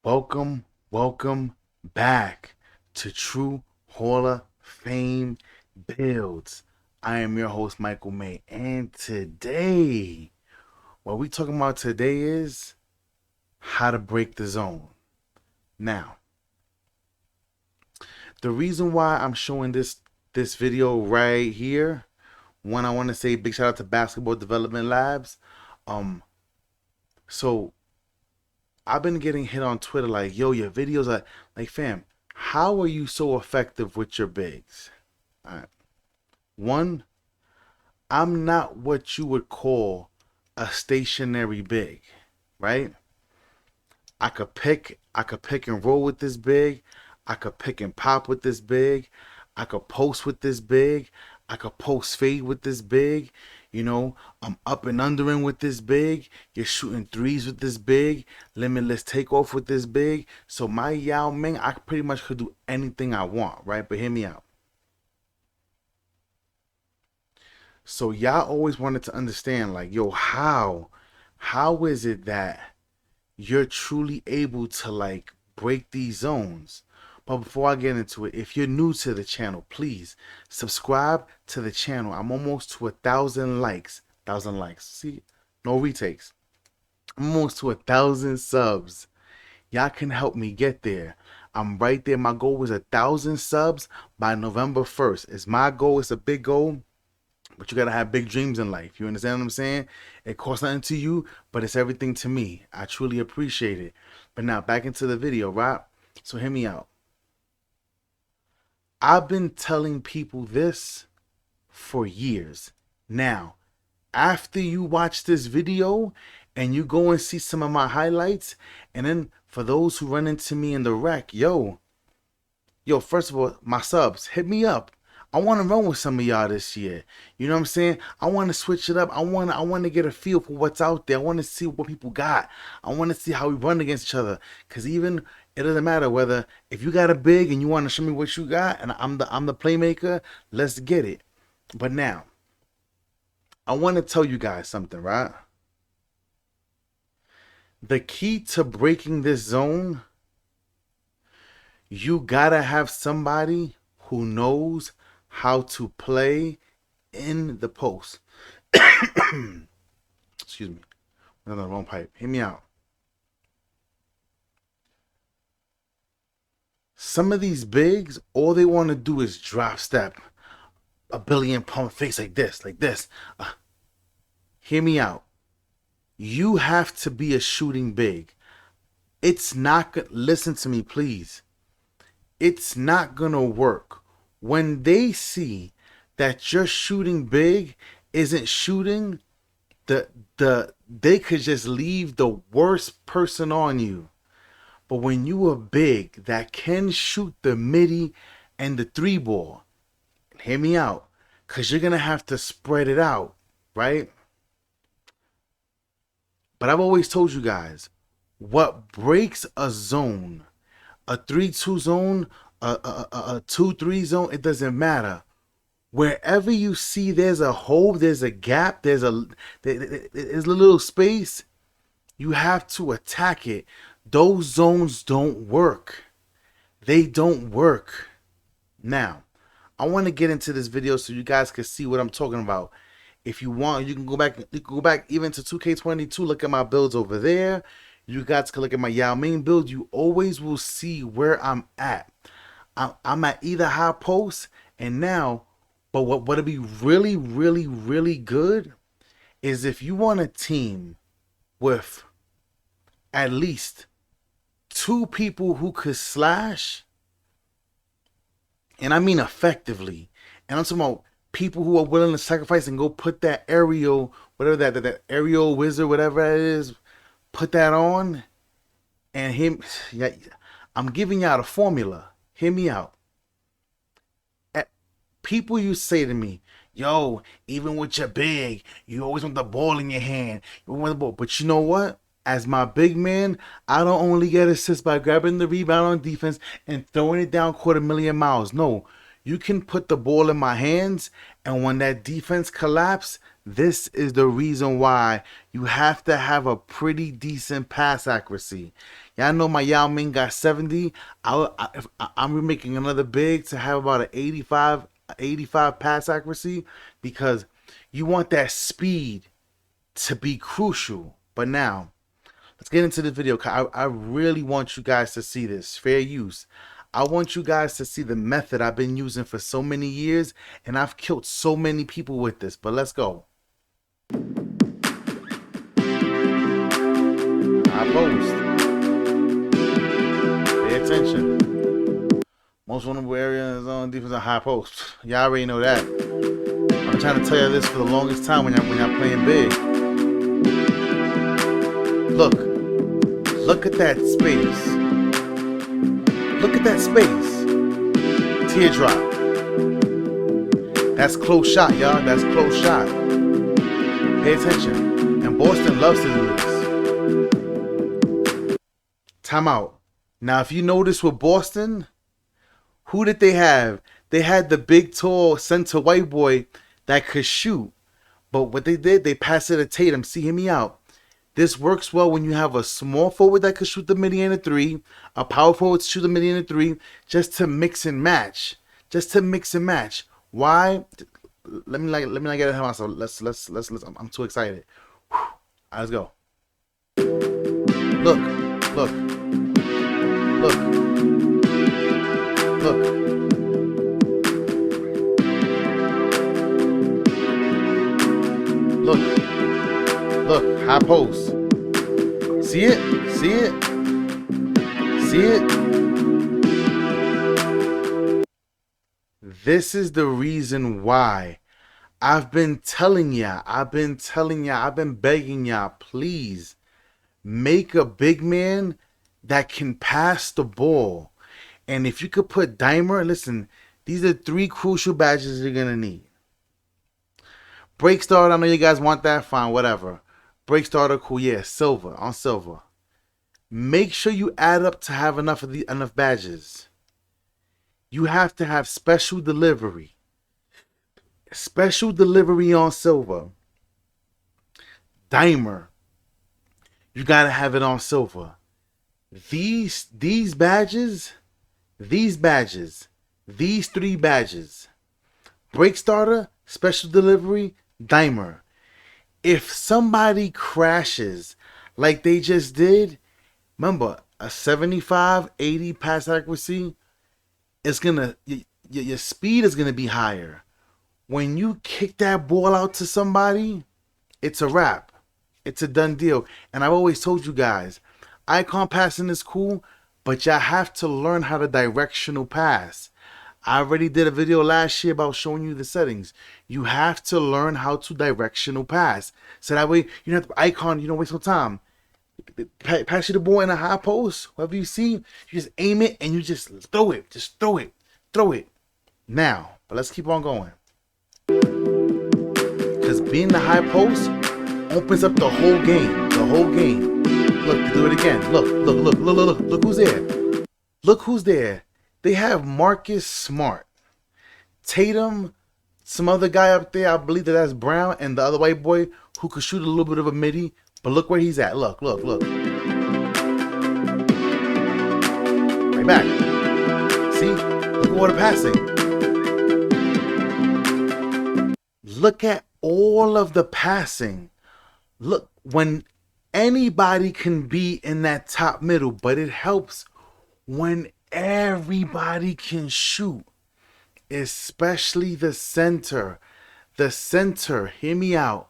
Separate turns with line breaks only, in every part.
Welcome back to True Hall of Fame Builds. I am your host, Michael May, and today, what we talking about today is how to break the zone. Now, the reason why I'm showing this video right here, one, I want to say big shout out to Basketball Development Labs. Um, so I've been getting hit on Twitter like, yo, your videos are like, fam, how are you so effective with your bigs? All right. One, I'm not what you would call a stationary big, right? I could pick and roll with this big. I could pick and pop with this big. I could post with this big. I could post fade with this big. I'm up and undering with this big. You're shooting threes with this big. Limitless takeoff with this big. So my Yao Ming, I pretty much could do anything I want, right? But hear me out. So y'all always wanted to understand, like, yo, how is it that you're truly able to like break these zones? But before I get into it, if you're new to the channel, please subscribe to the channel. I'm almost to 1,000 likes. 1,000 likes. See, no retakes. I'm almost to 1,000 subs. Y'all can help me get there. I'm right there. My goal was 1,000 subs by November 1st. It's my goal. It's a big goal. But you gotta have big dreams in life. You understand what I'm saying? It costs nothing to you, but it's everything to me. I truly appreciate it. But now back into the video, right? So hear me out. I've been telling people this for years. Now, after you watch this video and you go and see some of my highlights, and then for those who run into me in the rec, yo, first of all, my subs, hit me up. I want to run with some of y'all this year. You know what I'm saying? I want to switch it up. I want to get a feel for what's out there. I want to see what people got. I want to see how we run against each other. Cause even it doesn't matter whether if you got a big and you want to show me what you got, and I'm the playmaker. Let's get it. But now, I want to tell you guys something, right? The key to breaking this zone, you gotta have somebody who knows how to play in the post. Excuse me. I'm on the wrong pipe. Hear me out. Some of these bigs, all they want to do is drop step. A billion pump face like this, like this. Hear me out. You have to be a shooting big. It's not good. Listen to me, please. It's not gonna work. When they see that your shooting big isn't shooting, they could just leave the worst person on you. But when you are big that can shoot the midi and the three ball, hear me out, because you're gonna have to spread it out, right? But I've always told you guys, what breaks a zone, a 3-2 zone, a 2-3 zone, it doesn't matter. Wherever you see there's a hole, there's a gap, there's a little space, you have to attack it. Those zones don't work. They don't work. Now, I want to get into this video so you guys can see what I'm talking about. If you want, you can go back. You can go back even to 2K22. Look at my builds over there. You guys can look at my Yao Ming build. You always will see where I'm at. I'm at either high post and now, but what'll be really, really, really good is if you want a team with at least 2 people who could slash, and I mean effectively, and I'm talking about people who are willing to sacrifice and go put that aerial, whatever that aerial wizard, whatever that is, put that on, and him. Yeah, I'm giving y'all a formula. Hear me out. People used to say to me, yo, even with your big, you always want the ball in your hand. You want the ball. But you know what? As my big man, I don't only get assists by grabbing the rebound on defense and throwing it down 250,000 miles. No, you can put the ball in my hands, and when that defense collapse, This is the reason why you have to have a pretty decent pass accuracy. Y'all know my Yao Ming got 70. I'm remaking another big to have about an 85 pass accuracy, because you want that speed to be crucial. But now, let's get into the video. I really want you guys to see this. Fair use. I want you guys to see the method I've been using for so many years, and I've killed so many people with this. But let's go. High post. Pay attention. Most vulnerable area is on defense on high post. Y'all already know that. I'm trying to tell you this for the longest time when y'all playing big. Look at that space. Look at that space. Teardrop. That's close shot, y'all. That's close shot. Pay attention. And Boston loves to do this. Timeout. Now, if you notice with Boston, who did they have? They had the big, tall center white boy that could shoot. But what they did, they passed it to Tatum. See, hear me out. This works well when you have a small forward that could shoot the midi and a three, a power forward to shoot the midi and a three, just to mix and match. Just to mix and match. Why? Let me not get ahead of myself. Let's. I'm too excited. Whew. All right, let's go. Look. Look. High post. See it? See it? See it? This is the reason why I've been telling y'all, I've been begging y'all, please make a big man that can pass the ball. And if you could put Dimer, listen, these are 3 crucial badges you're going to need. Break start, I know you guys want that, fine, whatever. Break starter, cool, yeah, silver, on silver. Make sure you add up to have enough badges. You have to have special delivery. Special delivery on silver. Dimer. You gotta have it on silver. These badges, these 3 badges. Break starter, special delivery, Dimer. If somebody crashes like they just did, remember, a 75, 80 pass accuracy is gonna, your speed is gonna be higher. When you kick that ball out to somebody, it's a wrap. It's a done deal. And I've always told you guys, icon passing is cool, but y'all have to learn how to directional pass. I already did a video last year about showing you the settings. You have to learn how to directional pass. So that way you don't have to icon, you don't waste no time. Pass you the ball in a high post, whatever you see, you just aim it and you just throw it. Just throw it. Throw it. Now, but let's keep on going. Because being the high post opens up the whole game. The whole game. Look, do it again. Look who's there. Look who's there. They have Marcus Smart, Tatum, some other guy up there, I believe that's Brown, and the other white boy who could shoot a little bit of a midi. But look where he's at. Look. Right back. See? Look at all the passing. Look at all of the passing. Look, when anybody can be in that top middle, but it helps when everybody can shoot, especially the center. The center, hear me out.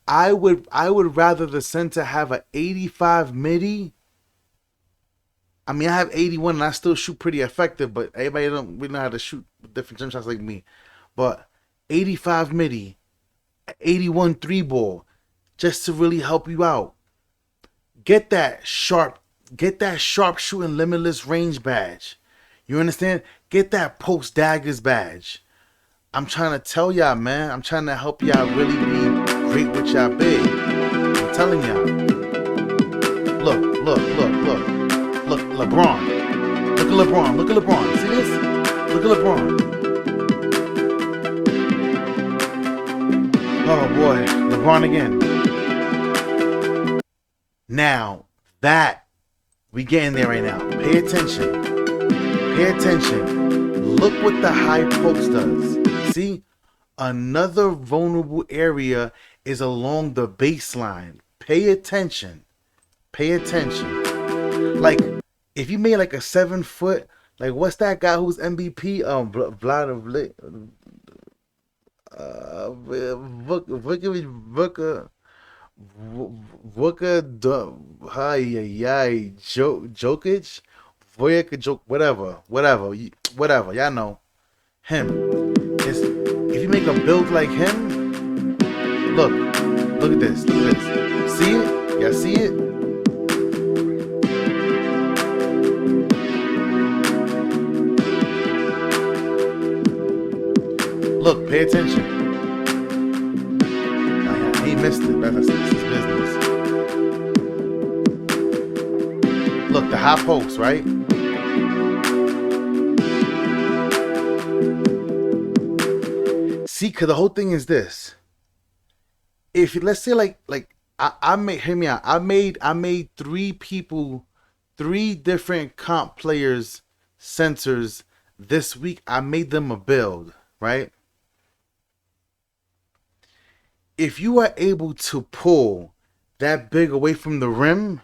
I would rather the center have an 85 midi. I mean, I have 81 and I still shoot pretty effective, but everybody don't really know how to shoot different jump shots like me. But 85 midi, 81 3 ball, just to really help you out. Get that sharp shooting limitless range badge. You understand? Get that post daggers badge. I'm trying to tell y'all, man. I'm trying to help y'all really be great with y'all big. I'm telling y'all. Look, LeBron. Look at LeBron. See this? Look at LeBron. Oh boy, LeBron again. Now that we getting there right now. Pay attention. Pay attention. Look what the high post does. See? Another vulnerable area is along the baseline. Pay attention. Pay attention. Like, if you made like a 7 foot, like what's that guy who's MVP? Vlad Jokic, whatever. Y'all know him. It's, if you make a build like him, look at this. See it? Y'all see it? Look, pay attention. He missed it. That's his business. Look, the high post, right? See, cause the whole thing is this. If let's say I made, hear me out. I made 3 people, 3 different comp players, centers this week. I made them a build, right? If you are able to pull that big away from the rim,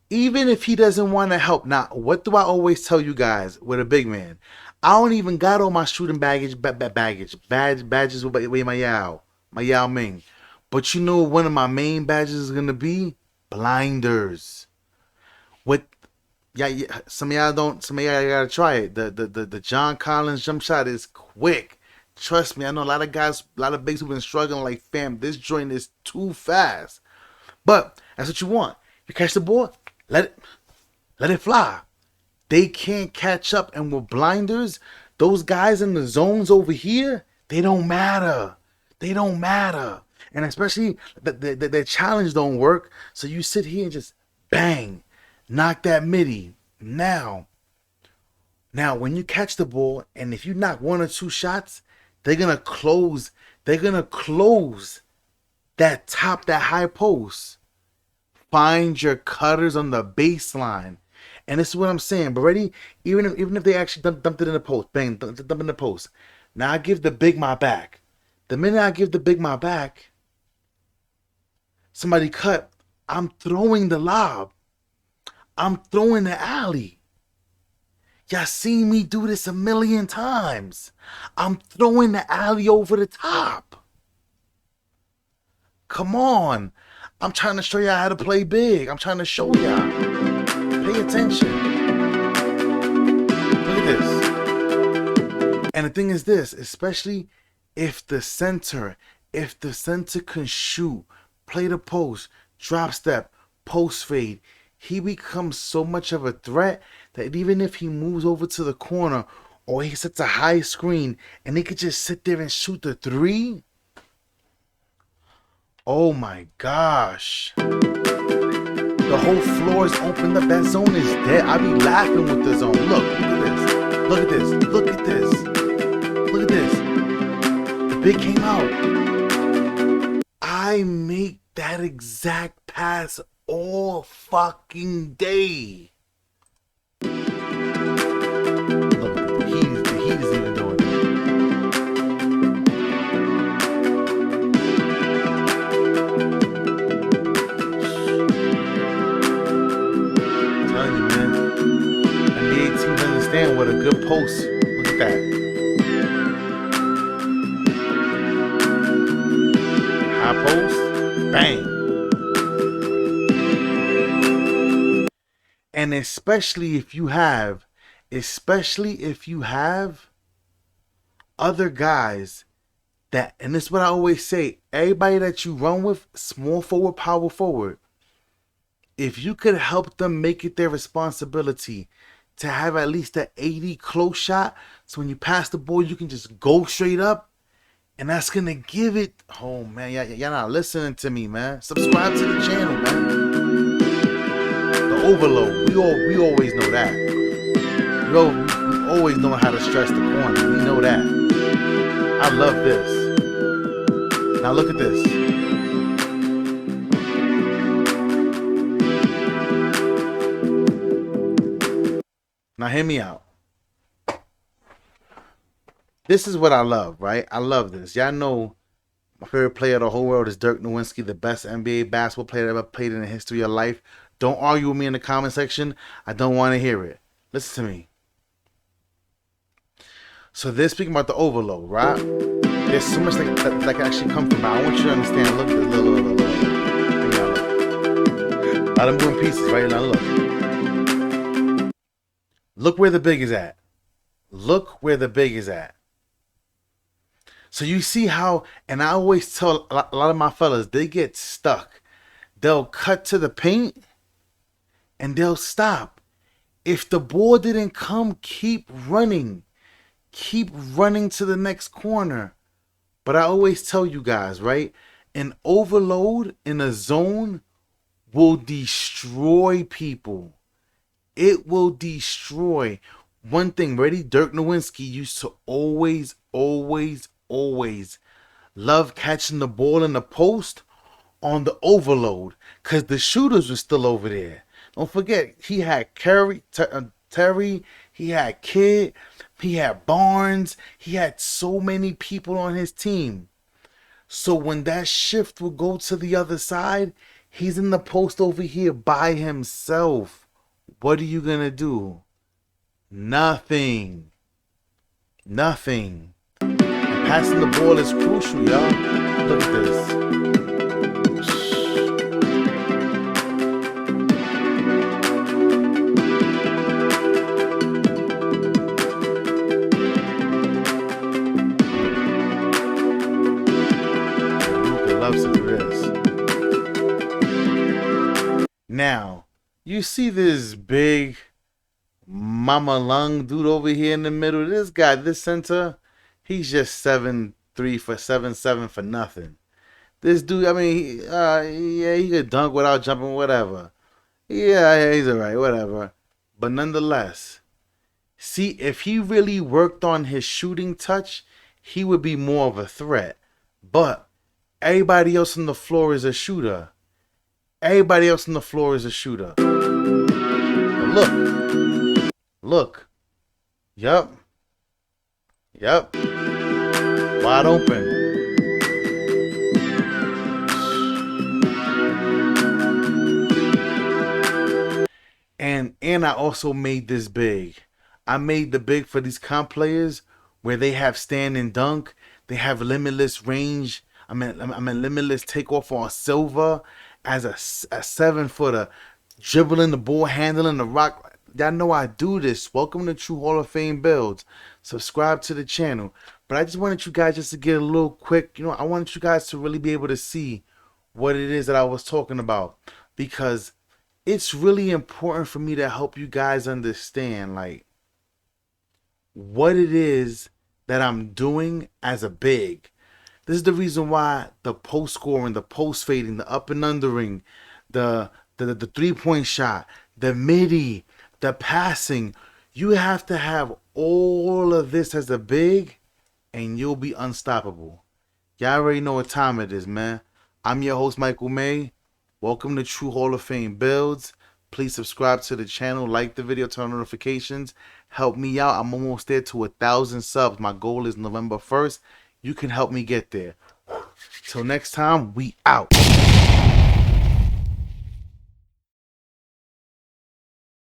even if he doesn't want to help. Now, what do I always tell you guys with a big man? I don't even got all my shooting badges with my Yao Ming. But you know what one of my main badges is gonna be? Blinders. With some of y'all gotta try it. The John Collins jump shot is quick. Trust me, I know a lot of guys, a lot of bigs who've been struggling. Like, fam, this joint is too fast. But that's what you want. You catch the ball, let it fly. They can't catch up, and with blinders, those guys in the zones over here, they don't matter. And especially the challenge don't work. So you sit here and just bang, knock that midi. Now when you catch the ball, and if you knock 1 or 2 shots, they're gonna close that top, that high post. Find your cutters on the baseline. And this is what I'm saying. But ready? Even if they actually dumped it in the post, bang, dump it in the post. Now I give the big my back. The minute I give the big my back, somebody cut, I'm throwing the lob. I'm throwing the alley. Y'all seen me do this a million times. I'm throwing the alley over the top. Come on. I'm trying to show y'all how to play big. I'm trying to show y'all. Pay attention. Look at this. And the thing is this, especially if the center can shoot, play the post, drop step, post fade, he becomes so much of a threat that even if he moves over to the corner or he sets a high screen and he could just sit there and shoot the 3. Oh my gosh. The whole floor is opened up. That zone is dead. I be laughing with the zone. Look at this. Look at this. The big came out. I make that exact pass all fucking day. Look, the heat is even doing it. I'm telling you, man. NBA teams understand what a good post. Look at that. High post, bang. And especially if you have other guys that, and this is what I always say, everybody that you run with, small forward, power forward, if you could help them make it their responsibility to have at least an 80 close shot, so when you pass the ball, you can just go straight up, and that's gonna give it. Oh man, y'all not listening to me, man. Subscribe to the channel, man. The overload, we always know that. We always know how to stretch the corner. We know that. I love this. Now look at this. Now hear me out. This is what I love, right? I love this. Y'all know my favorite player of the whole world is Dirk Nowitzki, the best NBA basketball player that ever played in the history of life. Don't argue with me in the comment section. I don't want to hear it. Listen to me. So they're speaking about the overload, right? There's so much that can actually come from it. I want you to understand. Look at this. Look. A lot of moving pieces, right? Now look. Look where the big is at. Look where the big is at. So you see how, and I always tell a lot of my fellas, they get stuck. They'll cut to the paint and they'll stop. If the ball didn't come, keep running. Keep running to the next corner. But I always tell you guys, right? An overload in a zone will destroy people. It will destroy. One thing, ready? Dirk Nowitzki used to always love catching the ball in the post on the overload because the shooters were still over there. Don't forget, he had Terry, he had Kidd, he had Barnes, he had so many people on his team. So when that shift will go to the other side, he's in the post over here by himself. What are you going to do? Nothing. Nothing. Passing the ball is crucial, y'all. Look at this. Luka loves it for this. Now, you see this big Mama Lung dude over here in the middle. This guy, this center, he's just 7'3" for 7'7" for nothing. This dude, I mean, yeah, he could dunk without jumping, whatever. Yeah, he's alright, whatever. But nonetheless, see, if he really worked on his shooting touch, he would be more of a threat. But everybody else on the floor is a shooter. Everybody else on the floor is a shooter. But look. Yup. Wide open. And I also made this big. I made the big for these comp players where they have stand and dunk. They have limitless range. I mean limitless takeoff on silver as a 7-footer. Dribbling the ball, handling the rock. Y'all know I do this. Welcome to True Hall of Fame Builds. Subscribe to the channel. But I just wanted you guys just to get a little quick, I wanted you guys to really be able to see what it is that I was talking about. Because it's really important for me to help you guys understand, like, what it is that I'm doing as a big. This is the reason why the post scoring, the post fading, the up and undering, the 3-point shot, the midi, the passing, you have to have all of this as a big and you'll be unstoppable. Y'all already know what time it is, man. I'm your host, Michael May. Welcome to True Hall of Fame Builds. Please subscribe to the channel, like the video, turn on notifications. Help me out. I'm almost there to 1,000 subs. My goal is November 1st. You can help me get there. Till next time, we out.